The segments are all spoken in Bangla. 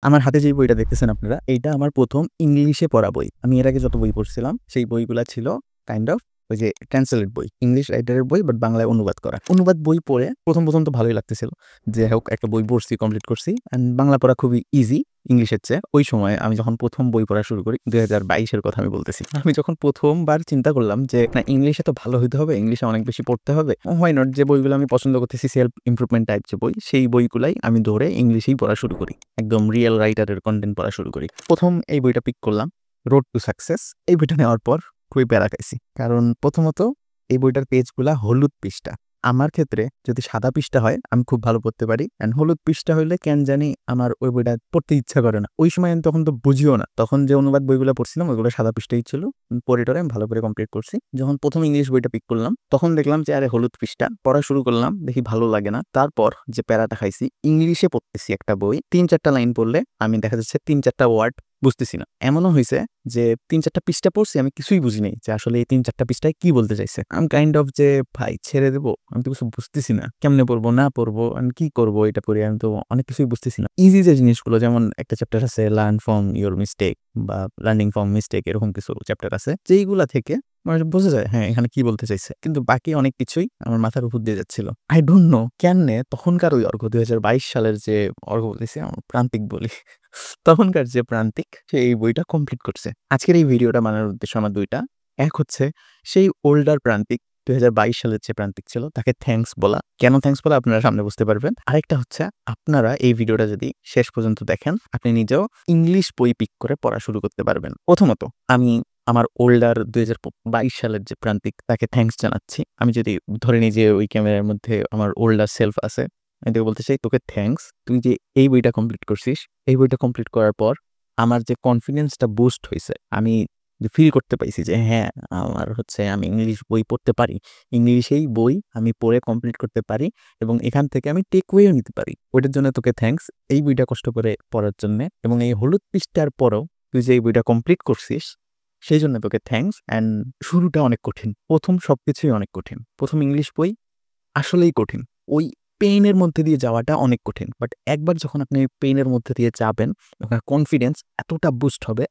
আমার হাতে যে বইটা দেখতেছেন আপনারা, এইটা আমার ১ম ইংলিশে পড়া বই। আমি এর আগে যত বই পড়ছিলাম, সেই বইগুলা ছিল কাইন্ড অফ ওই যে ট্রান্সলেট বই। ইংলিশ রাইটারের বই বাট বাংলায় অনুবাদ করা। অনুবাদ বই পড়ে ১ম তো ভালোই লাগতেছিল। যে হোক একটা বই পড়ছি, কমপ্লিট করছি। অ্যান্ড বাংলা পড়া খুবই ইজি ইংলিশের চেয়ে। ওই সময় আমি যখন ১ম বই পড়া শুরু করি, ২০২২ এর কথা আমি বলতেছি। আমি যখন ১ম বার চিন্তা করলাম যে না ইংলিশে তো ভালো হইতে হবে, ইংলিশে অনেক বেশি পড়তে হবে। Why not? যে বইগুলো আমি পছন্দ করতেছি সেলফ ইমপ্রুভমেন্ট টাইপ যে বই, সেই বইগুলাই আমি ধরে ইংলিশেই পড়া শুরু করি। একদম রিয়েল রাইটারের কনটেন্ট পড়া শুরু করি। ১ম এই বইটা পিক করলাম, 'রোড টু সাকসেস'। এই বইটা নেওয়ার পর খুবই প্যারা খাইছি। কারণ প্রথমত এই বইটার পেজগুলা হলুদ পৃষ্ঠা। আমার ক্ষেত্রে যদি সাদা পৃষ্ঠা হয় আমি খুব ভালো পড়তে পারি। অ্যান্ড হলুদ পৃষ্ঠা হইলে কেন জানি আমার ওই বইটা পড়তে ইচ্ছা করে না। ওই সময় আমি তখন তো বুঝিও না। তখন যে অনুবাদ বইগুলা পড়ছিলাম ওইগুলো সাদা পৃষ্ঠাই ছিল। পড়ে টরে আমি ভালো করে কমপ্লিট করছি। যখন ১ম ইংলিশ বইটা পিক করলাম তখন দেখলাম যে আরে হলুদ পৃষ্ঠা। পড়া শুরু করলাম, দেখি ভালো লাগে না। তারপর যে প্যারাটা খাইছি, ইংলিশে পড়তেছি একটা বই। ৩-৪ টা লাইন পড়লে আমি দেখা যাচ্ছে ৩-৪ টা ওয়ার্ড বুঝতেছি না। এমনও হইছে যে ৩-৪ টা পৃষ্ঠা পড়ছি আমি কিছুই বুঝি নাই যে আসলে এই ৩-৪ টা পৃষ্ঠায় কি বলতে চাইছে। আমি কাইন্ড অফ যে ভাই ছেড়ে দেব। আমি তো কিছু বুঝতেছি না। কেমনে পড়বো না পড়বো, আমি কি করবো এটা পড়ে আমি তো অনেক কিছুই বুঝতেছি না। ইজি যে জিনিসগুলো যেমন একটা চ্যাপ্টার আছে লার্ন ফ্রম ইওর মিস্টেক বা লার্নিং ফ্রম মিস্টেক এরকম কিছু চ্যাপ্টার আছে। যেইগুলা থেকে মানে বোঝা যায় হ্যাঁ, এখানে কি বলতে চাইছে। কিন্তু বাকি অনেক কিছুই আমার মাথার উপর দিয়ে যাচ্ছিল। আই ডোন্ট নো কেমনে তখনকার ওই অর্ঘ্য ২০২২ সালের যে অর্ঘ্য বলতেছি প্রান্তিক বলি। তখনকার যে প্রান্তিক সে এই বইটা কমপ্লিট করছে। আজকের এই ভিডিওটা বানানোর উদ্দেশ্য আমার ২ টা। এক হচ্ছে সেই ওল্ডার প্রান্তিক ২০২২ সালের যে প্রান্তিক ছিল তাকে থ্যাংকস বলা। কেন থ্যাংকস বলা আপনারা সামনে বুঝতে পারবেন। আরেকটা হচ্ছে আপনারা এই ভিডিওটা যদি শেষ পর্যন্ত দেখেন আপনি নিজেও ইংলিশ বই পিক করে পড়া শুরু করতে পারবেন। প্রথমত আমি আমার ওল্ডার ২০২২ সালের যে প্রান্তিক তাকে থ্যাংকস জানাচ্ছি। আমি যদি ধরে নিই যে ওই ক্যামেরার মধ্যে আমার ওল্ডার সেলফ আছে, আমি তোকে বলতে চাই তোকে থ্যাংকস। তুই যে এই বইটা কমপ্লিট করছিস, এই বইটা কমপ্লিট করার পর আমার যে কনফিডেন্সটা বুস্ট হইছে, আমি যে ফিল করতে পাইছি যে হ্যাঁ, আমার হচ্ছে আমি ইংলিশ বই পড়তে পারি। ইংলিশেই বই আমি পড়ে কমপ্লিট করতে পারি এবং এখান থেকে আমি টেকওয়েও নিতে পারি। ওইটার জন্য তোকে থ্যাংকস। এই বইটা কষ্ট করে পড়ার জন্যে এবং এই হলুদ পৃষ্ঠার পরেও তুই যে এই বইটা কমপ্লিট করছিস সেইজন্য তোকে থ্যাংকস। অ্যান্ড শুরুটা অনেক কঠিন। ১ম সবকিছুই অনেক কঠিন। ১ম ইংলিশ বই আসলেই কঠিন। ওই পেইনের মধ্যে দিয়ে যাওয়াটা অনেক কঠিন। বাট একবার যখন আপনি পেইনের মধ্যে দিয়ে যাবেন, আপনার কনফিডেন্স এতটা বুস্ট হবে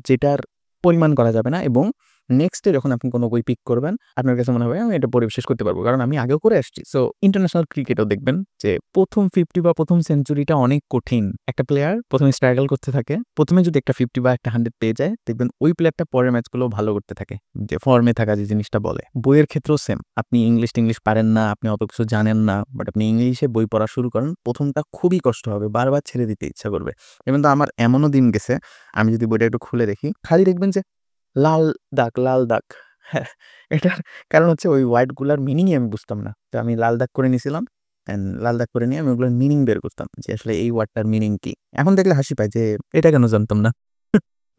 যেটার পরিমাণ করা যাবে না এবং নেক্সট ডে যখন আপনি কোনো বই পিক করবেন, আপনার কাছে মনে হবে আমি এটা পড়ে শেষ করতে পারবো। কারণ আমি আগেও করে আসছি। সো ইন্টারন্যাশনাল ক্রিকেটেও দেখবেন যে ১ম 50 বা ১ম সেঞ্চুরিটা অনেক কঠিন। একটা প্লেয়ার ১ম এ স্ট্রাগল করতে থাকে। ১ম এ যদি একটা 50 বা একটা 100 পেয়ে যায়, দেখবেন ওই প্লেয়ারটা পরের ম্যাচগুলো ভালো করতে থাকে। যে ফর্মে থাকা যে জিনিসটা বলে। বইয়ের ক্ষেত্রেও সেম। আপনি ইংলিশ পারেন না, আপনি অত কিছু জানেন না। বাট আপনি ইংলিশে বই পড়া শুরু করেন, ১টা খুবই কষ্ট হবে। বারবার ছেড়ে দিতে ইচ্ছা করবে। এবং তো আমার এমনও দিন গেছে, আমি যদি বইটা একটু খুলে দেখি, খালি দেখবেন যে লাল লাল দাগ। হ্যাঁ, এটার কারণ হচ্ছে ওই ওয়ার্ড গুলার মিনিংই আমি বুঝতাম না। তো আমি লাল দাগ করে নিছিলাম। লাল দাগ করে নিয়ে আমি ওগুলোর মিনিং বের করতাম যে আসলে এই ওয়ার্ডটার মিনিং কি। এখন দেখলে হাসি পায় যে এটা কেন জানতাম না।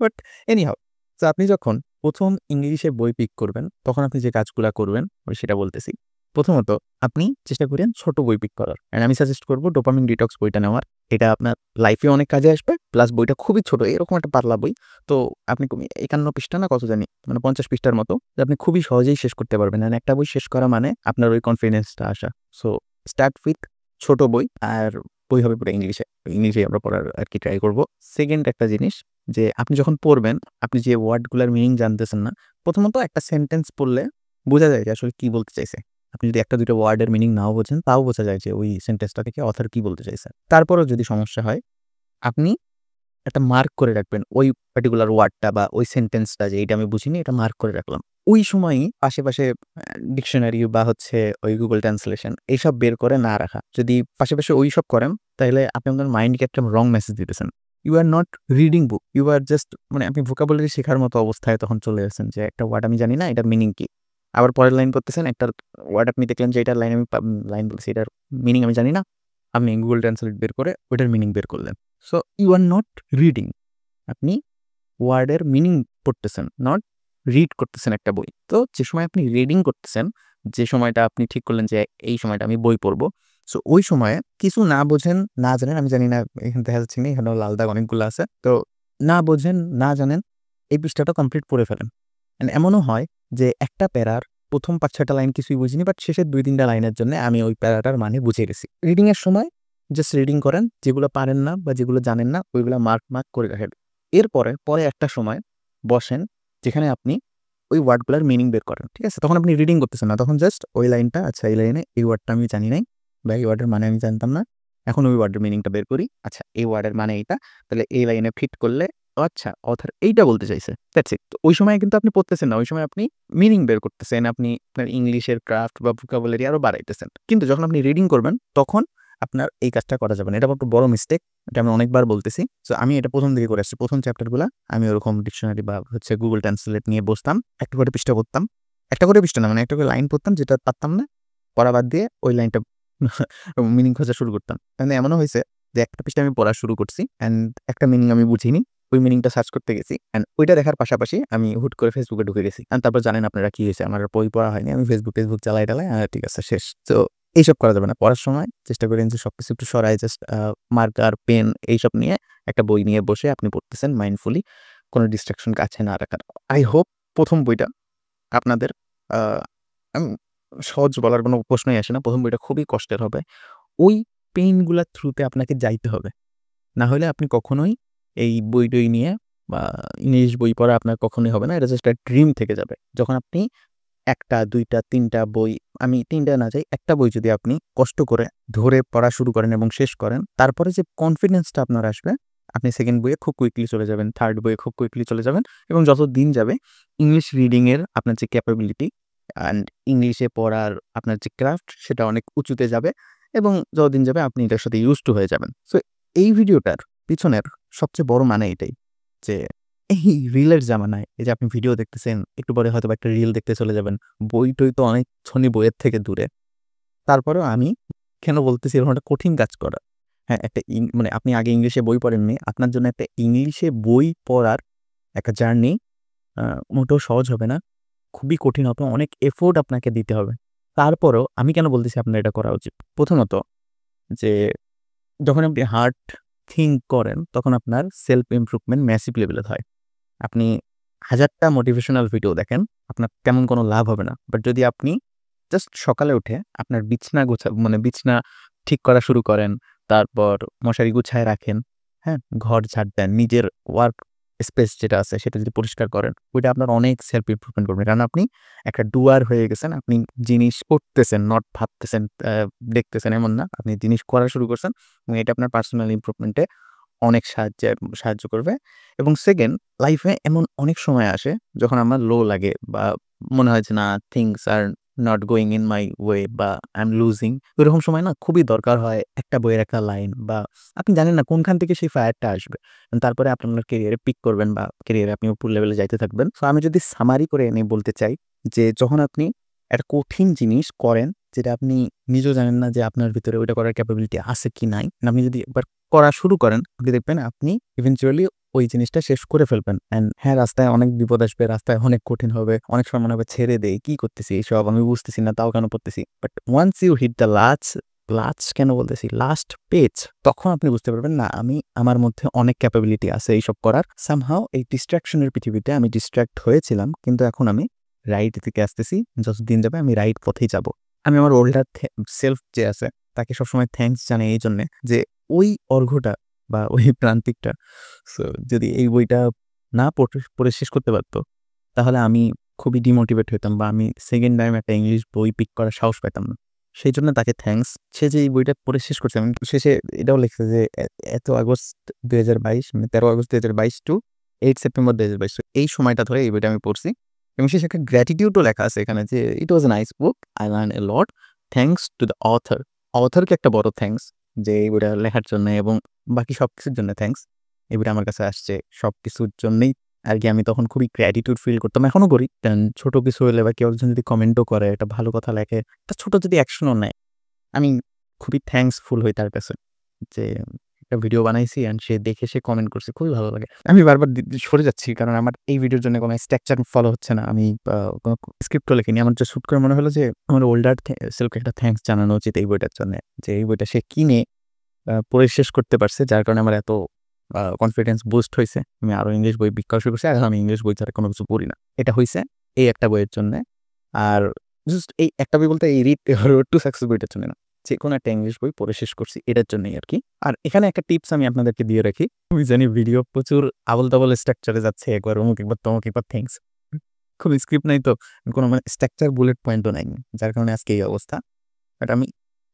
বাট এনিহাউ, সো আপনি যখন ১ম ইংলিশে বই পিক করবেন, তখন আপনি যে কাজগুলা করবেন আমি সেটা বলতেছি। প্রথমত আপনি চেষ্টা করেন ছোট বই পিক করার। অ্যান্ড আমি সাজেস্ট করব ডোপামিন ডিটক্স বইটা নেওয়ার। এটা আপনার লাইফে অনেক কাজে আসবে। প্লাস বইটা খুবই ছোট। এরকম একটা পাতলা বই। তো আপনি ৫১ পৃষ্ঠা না কত জানি, মানে ৫০ পৃষ্ঠার মতো। যে আপনি খুবই সহজেই শেষ করতে পারবেন। অ্যান্ড একটা বই শেষ করা মানে আপনার ওই কনফিডেন্সটা আসা। সো স্টার্ট উইথ ছোট বই আর বই হবে পুরো ইংলিশে। ইংলিশেই আমরা পড়ার আরকি ট্রাই করব। সেকেন্ড একটা জিনিস যে আপনি যখন পড়বেন, আপনি যে ওয়ার্ডগুলার মিনিং জানতেছেন না, প্রথমত একটা সেন্টেন্স পড়লে বোঝা যায় যে আসলে কি বলতে চাইছে। আপনি যদি ১ টা ২ টা ওয়ার্ডের মিনিং নাও বোঝেন, তাও বোঝা যায় যে ওই সেন্টেন্সটা থেকে অথর কি বলতে চাইছে। তারপরেও যদি সমস্যা হয়, আপনি একটা মার্ক করে রাখবেন। ওই পার্টিকুলার ওয়ার্ডটা বা ওই সেন্টেন্সটা যে এইটা আমি বুঝিনি, এটা মার্ক করে রাখলাম। ওই সময়ই পাশে ডিকশনারি বা হচ্ছে ওই Google ট্রান্সলেশন এইসব বের করে না রাখা। যদি পাশে ওইসব করেন, তাইলে আপনি আপনার মাইন্ডকে একটা রং মেসেজ দিতেছেন। You are not reading book. You are just মানে আপনি ভোকাবুলারি শেখার মতো অবস্থায় তখন চলে আসছেন যে একটা ওয়ার্ড আমি জানি না, এটার মিনিং কি? আবার পরের লাইন পড়তেছেন, একটা ওয়ার্ড আপনি দেখলেন যে এটার লাইন আমি লাইন বলছি, এটার মিনিং আমি জানি না। আপনি Google ট্রান্সলেট বের করে ওইটার মিনিং বের করলেন। So you are not reading. আপনি ওয়ার্ডের মিনিং পড়তেছেন, নট রিড করতেছেন একটা বই। তো যে সময় আপনি রিডিং করতেছেন, যে সময়টা আপনি ঠিক করলেন যে এই সময়টা আমি বই পড়বো। সো ওই সময়ে কিছু না বোঝেন, না জানেন, আমি জানি না এখানে দেখা যাচ্ছে না, এখানেও লাল দাগ অনেকগুলো আছে। তো না বোঝেন, না জানেন, এই পৃষ্ঠাটা কমপ্লিট পড়ে ফেলেন। অ্যান্ড এমনও হয় যে একটা প্যারার ১ম ৫-৬ টা লাইন কিছুই বুঝিনি, বাট শেষের ২-৩ টা লাইনের জন্য আমি ওই প্যারাটার মানে বুঝে গেছি। রিডিং এর সময় জাস্ট রিডিং করেন, যেগুলো পারেন না বা যেগুলো জানেন না ওইগুলো মার্ক করে রাখেন। এরপরে একটা সময় বসেন যেখানে আপনি ওই ওয়ার্ডগুলোর মিনিং বের করেন, ঠিক আছে? তখন আপনি রিডিং করতেছেন না, তখন জাস্ট ওই লাইনটা, আচ্ছা এই লাইনে এই ওয়ার্ডটা আমি জানি নাই বা এই ওয়ার্ডের মানে আমি জানতাম না, এখন ওই ওয়ার্ডের মিনিংটা বের করি, আচ্ছা এই ওয়ার্ডের মানে এইটা, তাহলে এই লাইনে ফিট করলে আচ্ছা অথর এইটা বলতে চাইছে, দ্যাটস ইট। তো ওই সময় কিন্তু আপনি পড়তেছেন না, ওই সময় আপনি মিনিং বের করতেছেন, আপনি আপনার ইংলিশের ক্রাফট বা ভোকাবুলারি আরো বাড়াইতেছেন। কিন্তু যখন আপনি রিডিং করবেন তখন আপনার এই কাজটা করা যাবে না। এটা একটা বড় মিস্টেক, এটা আমি অনেকবার বলতেছি। সো আমি এটা প্রথম দিকে করে আসছি, প্রথম চ্যাপ্টারগুলো আমি ওরকম ডিকশনারি বা গুগল ট্রান্সলেট নিয়ে বসতাম, একটা করে পৃষ্ঠা পড়তাম, একটা করে পৃষ্ঠা না মানে একটা করে লাইন পড়তাম, যেটা পারতাম না পড়া বাদ দিয়ে ওই লাইনটা মিনিং খোঁজা শুরু করতাম। মানে এমনও হয়েছে যে একটা পৃষ্ঠা আমি পড়া শুরু করছি অ্যান্ড একটা মিনিং আমি বুঝিনি, ওই মিনিংটা সার্চ করতে গেছি অ্যান্ড ওইটা দেখার পাশাপাশি আমি হুট করে ফেসবুকে ঢুকে গেছি। অ্যান্ড তারপর জানেন আপনারা কি হয়েছে, আমার বই পড়া হয়নি, আমি ফেসবুক চালাই ঠিক আছে শেষ। তো এইসব করা যাবে না। পড়ার সময় চেষ্টা করেন যে সবকিছু একটু সরাই, জাস্ট মার্কার, পেন এইসব নিয়ে একটা বই নিয়ে বসে আপনি পড়তেছেন মাইন্ডফুলি, কোনো ডিস্ট্রাকশন কাছে না রাখার। আই হোপ প্রথম বইটা আপনাদের আম সহজ বলার কোনো প্রশ্নই আসে না। প্রথম বইটা খুবই কষ্টের হবে। ওই পেইনগুলার থ্রুতে আপনাকে যাইতে হবে। না হলে আপনি কখনোই এই বই-টই নিয়ে বা ইংলিশ বই পড়া আপনার কখনোই হবে না। এটা জাস্ট একটা ড্রিম থেকে যাবে। যখন আপনি ১ টা, ২ টা, ৩ টা বই, আমি ৩ টা না যাই, একটা বই যদি আপনি কষ্ট করে ধরে পড়া শুরু করেন এবং শেষ করেন, তারপরে যে কনফিডেন্সটা আপনার আসবে, আপনি 2nd বইয়ে খুব কুইকলি চলে যাবেন, 3rd বইয়ে খুব কুইকলি চলে যাবেন এবং যত দিন যাবে ইংলিশ রিডিং এর আপনার যে ক্যাপাবিলিটি অ্যান্ড ইংলিশে পড়ার আপনার যে ক্রাফট সেটা অনেক উঁচুতে যাবে এবং যতদিন যাবে আপনি এটার সাথে ইউজড টু হয়ে যাবেন। সো এই ভিডিওটার পিছনের সবচেয়ে বড় মানে এটাই যে এই রিলের জামানায় এই যে আপনি ভিডিও দেখতেছেন, একটু পরে হয়তোবা একটা রিল দেখতে চলে যাবেন। বই-টই তো অনেকক্ষণই বইয়ের থেকে দূরে। তারপরেও আমি কেন বলতেছি এরকম একটা কঠিন কাজ করা? হ্যাঁ, একটা মানে আপনি আগে ইংলিশে বই পড়েননি। আপনার জন্য একটা ইংলিশে বই পড়ার একটা জার্নি আ মোটেও সহজ হবে না। খুবই কঠিন হবে। অনেক এফোর্ট আপনাকে দিতে হবে। তারপরেও আমি কেন বলতেছি আপনার এটা করা উচিত? প্রথমত যে যখন আপনি হার্ড থিংক করেন তখন আপনার সেলফ ইমপ্রুভমেন্ট ম্যাসিভ লেভেলের হয়। আপনি ১০০০ টা মোটিভেশনাল ভিডিও দেখেন, আপনার তেমন কোনো লাভ হবে না। বাট যদি আপনি জাস্ট সকালে উঠে আপনার মানে বিছনা ঠিক করা শুরু করেন, তারপর মশারি গুছায় রাখেন, হ্যাঁ? ঘর ঝাড় দেন, নিজের ওয়ার্ক স্পেস যেটা আছে সেটা যদি পরিষ্কার করেন, ওইটা আপনার অনেক সেলফ ইমপ্রুভমেন্ট করবে। কারণ আপনি একটা ডুয়ার হয়ে গেছেন। আপনি জিনিস করতেছেন, নট ভাবতেছেন, দেখতেছেন এমন না। আপনি জিনিস করা শুরু করছেন এবং এটা আপনার পার্সোনাল ইমপ্রুভমেন্টে অনেক সাহায্য করবে। এবং 2nd, লাইফে এমন অনেক সময় আসে যখন আমার লো লাগে বা মনে হয় যে না, things are not going in my way বা আই এম লুজিং। ওইরকম সময় না খুবই দরকার হয় একটা বইয়ের একটা লাইন, বা আপনি জানেন না কোনখান থেকে সেই ফায়ারটা আসবে। তারপরে আপনি আপনার ক্যারিয়ারে পিক করবেন বা ক্যারিয়ারে আপনি উপর লেভেলে যাইতে থাকবেন। সো আমি যদি সামারি করে এনে বলতে চাই যে যখন আপনি একটা কঠিন জিনিস করেন যেটা আপনি নিজেও জানেন না যে আপনার ভিতরে ওইটা করার ক্যাপাবিলিটি আছে কি নাই, আপনি যদি একবার করা শুরু করেন, আপনি দেখবেন আপনি ইভেনচুয়ালি ওই জিনিসটা শেষ করে ফেলবেন। অ্যান্ড হ্যাঁ, রাস্তায় অনেক বিপদ আসবে, রাস্তায় অনেক কঠিন হবে। অনেক সময় মনে হবে ছেড়ে দেই, কি করতেছি এসব, আমি বুঝতেছি না, তাও কেন পড়তেছি। But once you hit the কেন বলতেছি লাস্ট পেজ, তখন আপনি বুঝতে পারবেন না আমি আমার মধ্যে অনেক ক্যাপাবিলিটি আছে এইসব করার। সামহাও এই ডিস্ট্রাকশনের পৃথিবীতে আমি ডিস্ট্রাক্ট হয়েছিলাম, কিন্তু এখন আমি রাইট দিকে আসতেছি। যত দিন যাবে আমি রাইট পথেই যাব। আমি আমার ওল্ডার সেলফ যে আছে তাকে সবসময় থ্যাংকস জানাই এই জন্যে যে ওই অর্ঘ্যটা বা ওই প্রান্তিকটা, সো যদি এই বইটা না পড়ে শেষ করতে পারত, তাহলে আমি খুবই ডিমোটিভেট হইতাম বা আমি 2nd টাইম একটা ইংলিশ বই পিক করার সাহস পাইতাম না। সেইজন্য তাকে থ্যাংকস। সে যে এই বইটা পড়ে শেষ করছে এবং শেষে এটাও লিখছে যে এত আগস্ট ২০২২ মানে ১৩ আগস্ট ২০২২ টু 8 সেপ্টেম্বর ২০২২, এই সময়টা ধরে এই বইটা আমি পড়ছি এবং শেষে একটা গ্র্যাটিটিউডও লেখা আছে এখানে যে it was a nice book, I learn a lot, thanks to the author. অথরকে একটা বড় থ্যাংকস যে এই বইটা লেখার জন্য এবং বাকি সবকিছুর জন্য থ্যাংকস। এই বইটা আমার কাছে আসছে সবকিছুর জন্যই আরকি। আমি তখন খুবই গ্র্যাটিটিউড ফিল করতাম, এখনো করি। ছোট কিছু হলে বা কেউ একজন যদি কমেন্টও করে, একটা ভালো কথা লেখে, একটা ছোট যদি অ্যাকশনও নেয়, আমি খুবই থ্যাঙ্কসফুল হই তার কাছে যে একটা ভিডিও বানাইছি অ্যান্ড সে দেখে সে কমেন্ট করছে, খুবই ভালো লাগে। আমি বারবার সরে যাচ্ছি কারণ আমার এই ভিডিওর জন্য কোনো স্ট্রাকচার ফলো হচ্ছে না। আমি কোনো স্ক্রিপ্টও লিখিনি। আমার জাস্ট হুট করে মনে হলো যে আমার ওল্ডার সেলফকে একটা থ্যাঙ্কস জানানো উচিত এই বইটার জন্যে। যে এই বইটা সে কিনে পড়ে শেষ করতে পারছে, যার কারণে আমার এত কনফিডেন্স বুস্ট হইছে। আমি আরো ইংলিশ বই বিক্রি করা শুরু করছি। এখন আমি ইংলিশ বই ছাড়া কোনো কিছু পড়ি না। এটা হইছে এই একটা বইয়ের জন্যে। আর জাস্ট এই একটা বই বলতে এই রোড টু সাকসেস বইটার জন্য না। যে কোনো একটা ইংলিশ বই পড়ে শেষ করছি, এটার জন্যই আর কি। আর এখানে একটা টিপস আমি আপনাদেরকে দিয়ে রাখি। আমি জানি ভিডিও প্রচুর আবল-তাবল স্ট্রাকচারে যাচ্ছে, একবার অমুক, একবার তমুক, একবার থিংস। কোনো স্ক্রিপ্ট নাই তো, কোনো মানে স্ট্রাকচার বুলেট পয়েন্টও নাই। যার কারণে আজকে এই অবস্থা। বাট আমি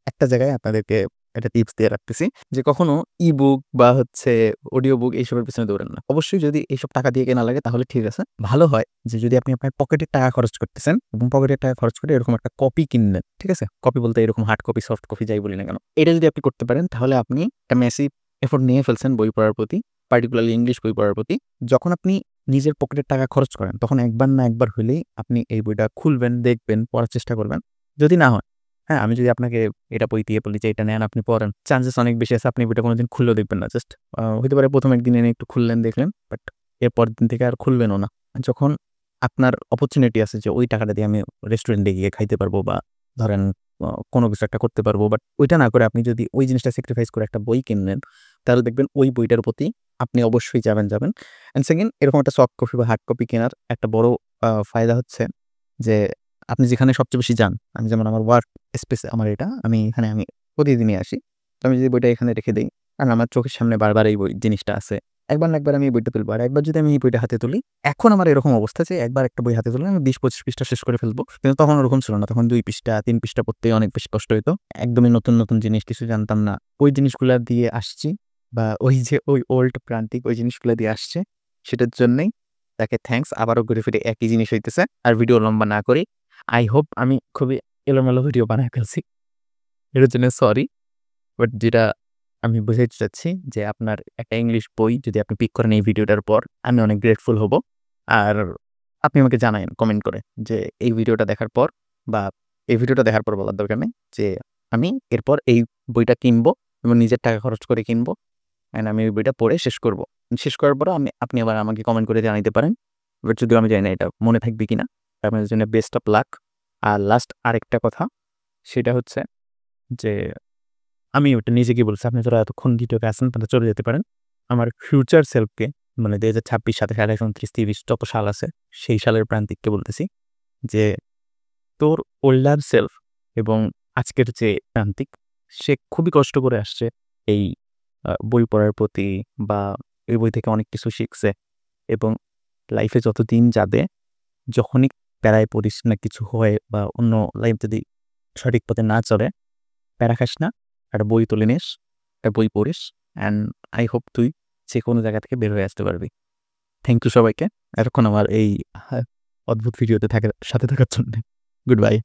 একটা জায়গায় আপনাদেরকে একটা টিপস দিয়ে রাখতেছি যে কখনো ই-বুক বা হচ্ছে অডিও বুক এইসবের পিছনে দৌড়েন না। অবশ্যই যদি এইসব টাকা দিয়ে কেনা লাগে তাহলে ঠিক আছে। ভালো হয় যে যদি আপনি আপনার পকেটের টাকা খরচ করতেছেন এবং পকেটের টাকা খরচ করে এরকম একটা কপি কিনলেন, ঠিক আছে? কপি বলতে এরকম হার্ড কপি, সফট কপি যাই বলি না কেন। এটা যদি আপনি করতে পারেন তাহলে আপনি একটা ম্যাসিভ এফোর্ট নিয়ে ফেলছেন বই পড়ার প্রতি, পার্টিকুলারলি ইংলিশ বই পড়ার প্রতি। যখন আপনি নিজের পকেটের টাকা খরচ করেন তখন একবার না একবার হইলেই আপনি এই বইটা খুলবেন, দেখবেন, পড়ার চেষ্টা করবেন। যদি না হয়, হ্যাঁ, আমি যদি আপনাকে এটা বই দিয়ে বলি যে এটা নেন, আপনি পড়েন, চান্সেস অনেক বেশি আছে আপনি বইটা কোনোদিন খুললেও দেখবেন না। জাস্ট হইতে পারে ১ম একদিন এনে একটু খুললেন, দেখলেন, বাট এর পরের দিন থেকে আর খুলবেনও না। যখন আপনার অপরচুনিটি আছে যে ওই টাকাটা দিয়ে আমি রেস্টুরেন্টে গিয়ে খাইতে পারবো বা ধরেন কোনো কিছু একটা করতে পারবো, বাট ওইটা না করে আপনি যদি ওই জিনিসটা স্যাক্রিফাইস করে একটা বই কিনলেন, তাহলে দেখবেন ওই বইটার প্রতি আপনি অবশ্যই যাবেন। অ্যান্ড সেকেন্ড, এরকম একটা সফট কপি বা হার্ড কপি কেনার একটা বড় ফায়দা হচ্ছে যে আপনি যেখানে সবচেয়ে বেশি যান, আমি যেমন আমার ওয়ার্ক স্পেসে আমার এটা, আমি এখানে আমি প্রতিদিনই আসি। তো আমি যদি বইটা এখানে রেখে দেই, আর আমার চোখের সামনে বারবার এই বই জিনিসটা আছে। একবার না একবার আমি এই বইটা তুলবো। আর একবার যদি আমি এই বইটা হাতে তুলি, এখন আমার এরকম অবস্থা যে একবার একটা বই হাতে তুললে আমি ২০-২৫ পৃষ্ঠা শেষ করে ফেলবো। কিন্তু তখন ওরকম ছিল না। তখন ২ পৃষ্ঠা, ৩ পৃষ্ঠা পড়তেই অনেক বেশি কষ্ট হইতো। একদমই নতুন, নতুন জিনিস কিছু জানতাম না। ওই জিনিসগুলা দিয়ে আসছি বা ওই যে ওই ওল্ড প্রান্তিক ওই জিনিসগুলা দিয়ে আসছে, সেটার জন্যই তাকে থ্যাংকস। আবারও ঘুরে ফিরে একই জিনিস হইতেছে। আর ভিডিও লম্বা না করি। আই হোপ আমি খুবই এলোমেলো ভিডিও বানায় ফেলছি। এটার জন্য সরি। বাট যেটা আমি বুঝাইতে চাচ্ছি যে আপনার একটা ইংলিশ বই যদি আপনি পিক করেন এই ভিডিওটার পর, আমি অনেক গ্রেটফুল হব। আর আপনি আমাকে জানায়েন কমেন্ট করে যে এই ভিডিওটা দেখার পর বা এই ভিডিওটা দেখার পর বলার দরকার নেই যে আমি এরপর এই বইটা কিনবো এবং নিজের টাকা খরচ করে কিনবো। অ্যান্ড আমি ওই বইটা পড়ে শেষ করব। শেষ করার পরও আপনি আবার আমাকে কমেন্ট করে জানাইতে পারেন। বাট যদিও আমি জানি না এটা মনে থাকবে কিনা। আপনার জন্য বেস্ট অফ লাক। আর লাস্ট আরেকটা কথা, সেটা হচ্ছে যে আমি ওটা নিজেকে বলছি, আপনি যারা এতক্ষণ ভিডিওতে আছেন তারা চলে যেতে পারেন। আমার ফিউচার সেলফকে মানে ২০২৬, ২৭, ২৮, ২৯, ৩০ যত সাল আছে সেই সালের প্রান্তিককে বলতেছি যে তোর ওল্ডার সেলফ এবং আজকের যে প্রান্তিক, সে খুবই কষ্ট করে আসছে এই বই পড়ার প্রতি বা এই বই থেকে অনেক কিছু শিখছে এবং লাইফে যত দিন যাবে, যখনই প্যারায় পড়িস না কিছু হয় বা অন্য লাইফ যদি সঠিক পথে না চলে, প্যারা খাস না, একটা বই তুলে নিস, একটা বই পড়িস, অ্যান্ড আই হোপ তুই যে কোনো জায়গা থেকে বের হয়ে আসতে পারবি। থ্যাংক ইউ সবাইকে এতক্ষণ আমার এই অদ্ভুত ভিডিওতে সাথে থাকার জন্য। Good bye.